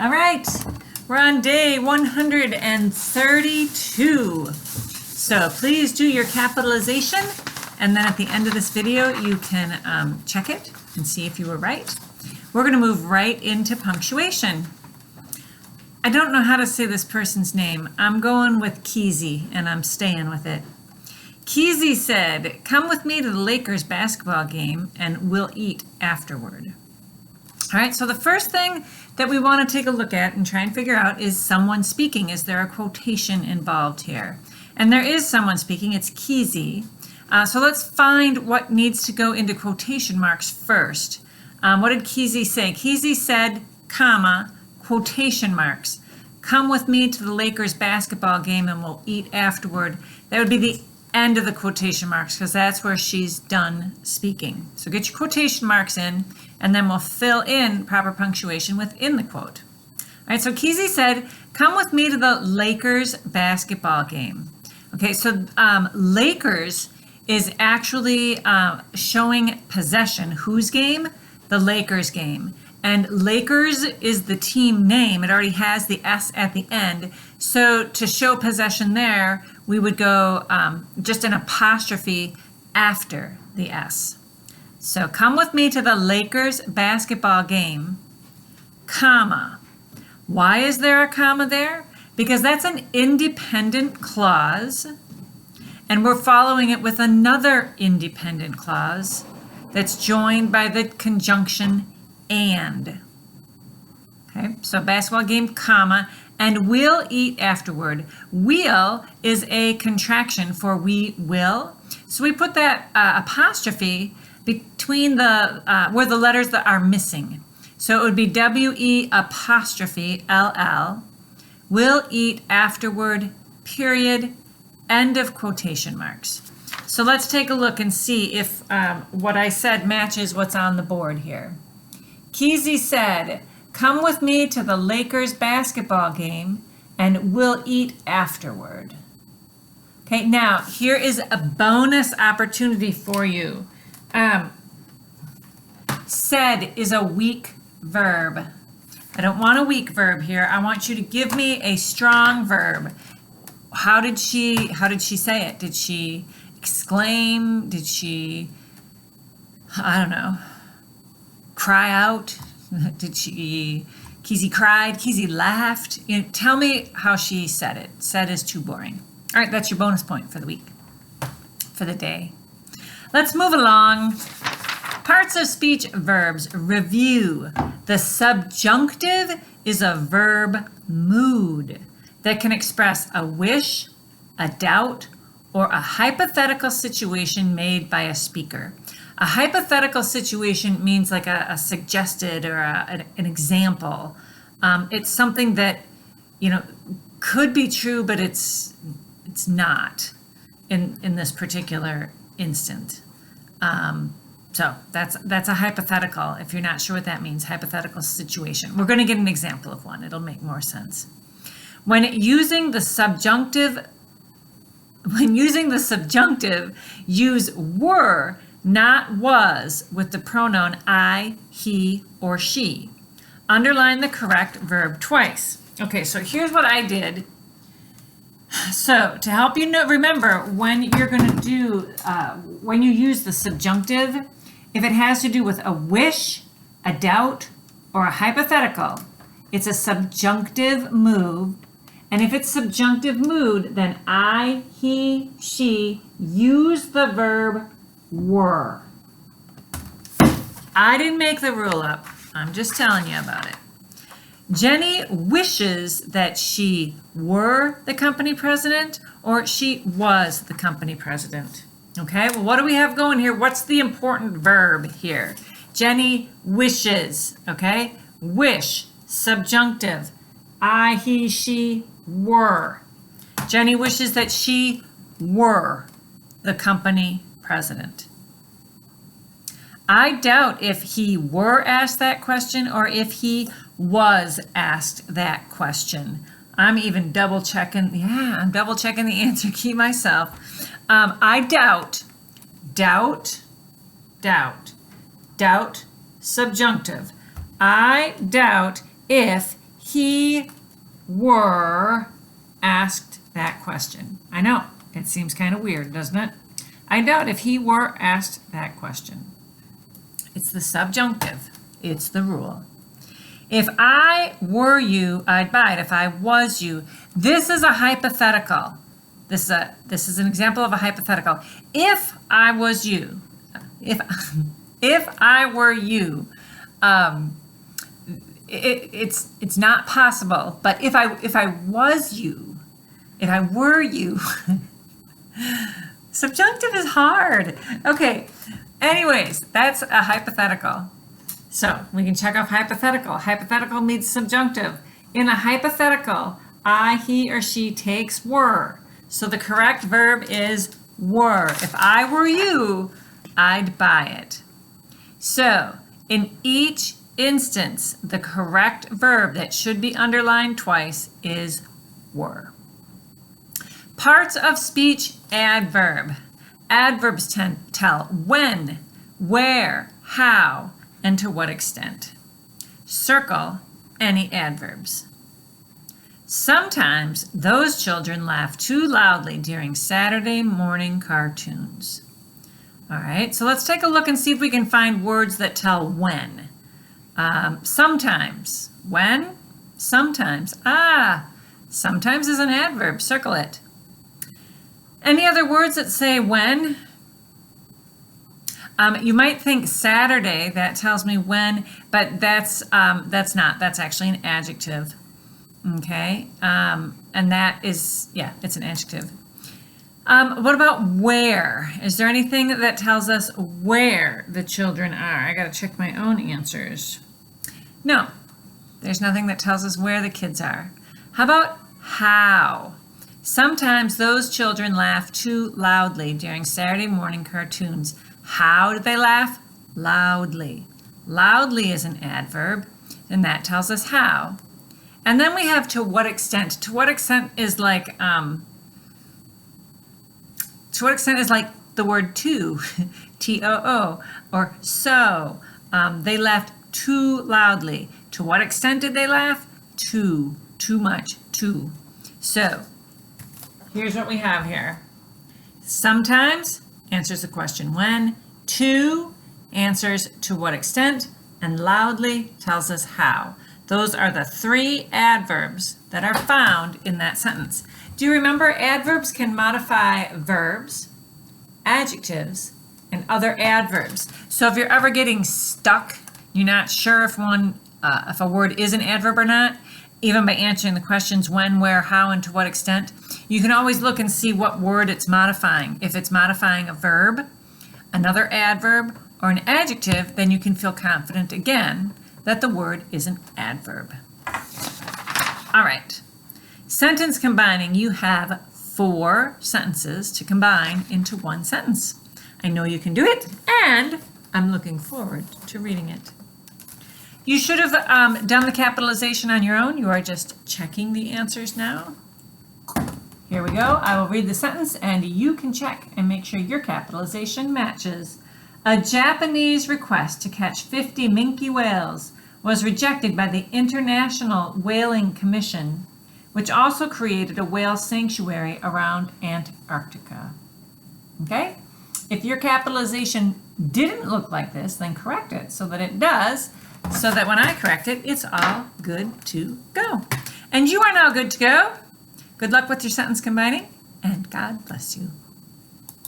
All right, we're on day 132. So please do your capitalization, and then at the end of this video, you can check it and see if you were right. We're going to move right into punctuation. I don't know how to say this person's name. I'm going with Keezy, and I'm staying with it. Keezy said, "Come with me to the Lakers basketball game, and we'll eat afterward." All right, so the first thing that we want to take a look at and try and figure out is someone speaking. Is there a quotation involved here? And there is someone speaking. It's Keezy. So let's find what needs to go into quotation marks first. What did Keezy say? Keezy said, comma, quotation marks. Come with me to the Lakers basketball game and we'll eat afterward. That would be the end of the quotation marks because that's where she's done speaking. So get your quotation marks in, and then we'll fill in proper punctuation within the quote. All right, so Keezy said, come with me to the Lakers basketball game. Okay, so Lakers is actually showing possession. Whose game? The Lakers game. And Lakers is the team name. It already has the S at the end. So to show possession there, we would go just an apostrophe after the S. So come with me to the Lakers basketball game, comma. Why is there a comma there? Because that's an independent clause, and we're following it with another independent clause that's joined by the conjunction and. Okay, so basketball game, comma, and we'll eat afterward. Will is a contraction for we will. So we put that apostrophe between the, where the letters that are missing. So it would be W-E apostrophe L-L. We'll eat afterward, period, end of quotation marks. So let's take a look and see if what I said matches what's on the board here. Keezy said, come with me to the Lakers basketball game and we'll eat afterward. Okay, now here is a bonus opportunity for you. Said is a weak verb. I don't want a weak verb here. I want you to give me a strong verb. How did she say it? Did she exclaim? Did she, I don't know, cry out? Did she, Keezy cried, Keezy laughed? You know, tell me how she said it. Said is too boring. All right, that's your bonus point for the week, for the day. Let's move along. Parts of speech verbs. Review. The subjunctive is a verb mood that can express a wish, a doubt, or a hypothetical situation made by a speaker. A hypothetical situation means like a suggested or an example. It's something that, you know, could be true, but it's not in this particular instant. So that's a hypothetical. If you're not sure what that means, hypothetical situation. We're going to get an example of one. It'll make more sense. When using the subjunctive, use were, not was, with the pronoun I, he, or she. Underline the correct verb twice. Okay, so here's what I did. So to help you remember when you're going to do, when you use the subjunctive, if it has to do with a wish, a doubt, or a hypothetical, it's a subjunctive mood. And if it's subjunctive mood, then I, he, she, use the verb were. I didn't make the rule up. I'm just telling you about it. Jenny wishes that she were the company president or she was the company president. Okay, well, what do we have going here? What's the important verb here? Jenny wishes, okay? Wish, subjunctive. I, he, she, were. Jenny wishes that she were the company president. I doubt if he were asked that question or if he was asked that question. I'm even double checking. Yeah, I'm double checking the answer key myself. I doubt, subjunctive. I doubt if he were asked that question. I know, it seems kind of weird, doesn't it? I doubt if he were asked that question. It's the subjunctive. It's the rule. If I were you, I'd buy it. If I was you, this is a hypothetical. This is an example of a hypothetical. If I was you, if I were you, it's not possible. But if I was you, if I were you, subjunctive is hard. Okay. Anyways, that's a hypothetical. So we can check off hypothetical. Hypothetical means subjunctive. In a hypothetical, I, he, or she takes were. So the correct verb is were. If I were you, I'd buy it. So in each instance, the correct verb that should be underlined twice is were. Parts of speech adverb. Adverbs tell when, where, how, and to what extent. Circle any adverbs. Sometimes those children laugh too loudly during Saturday morning cartoons. All right, so let's take a look and see if we can find words that tell when. Sometimes. When? Sometimes. Sometimes is an adverb. Circle it. Any other words that say when? You might think Saturday, that tells me when, but that's not. That's actually an adjective. Okay, and that is, yeah, it's an adjective. What about where? Is there anything that tells us where the children are? I gotta check my own answers. No, there's nothing that tells us where the kids are. How about how? Sometimes those children laugh too loudly during Saturday morning cartoons. How do they laugh? Loudly. Loudly is an adverb, and that tells us how. And then we have to what extent. To what extent is like the word to, T-O-O, or so. They laughed too loudly. To what extent did they laugh? Too much, too. So here's what we have here. Sometimes answers the question when, to answers to what extent, and loudly tells us how. Those are the three adverbs that are found in that sentence. Do you remember adverbs can modify verbs, adjectives, and other adverbs? So if you're ever getting stuck, you're not sure if a word is an adverb or not, even by answering the questions when, where, how, and to what extent, you can always look and see what word it's modifying. If it's modifying a verb, another adverb, or an adjective, then you can feel confident again that the word is an adverb. All right. Sentence combining. You have 4 sentences to combine into one sentence. I know you can do it, and I'm looking forward to reading it. You should have done the capitalization on your own. You are just checking the answers now. Here we go. I will read the sentence, and you can check and make sure your capitalization matches. A Japanese request to catch 50 minke whales was rejected by the International Whaling Commission, which also created a whale sanctuary around Antarctica. Okay? If your capitalization didn't look like this, then correct it so that it does, so that when I correct it, it's all good to go. And you are now good to go. Good luck with your sentence combining, and God bless you.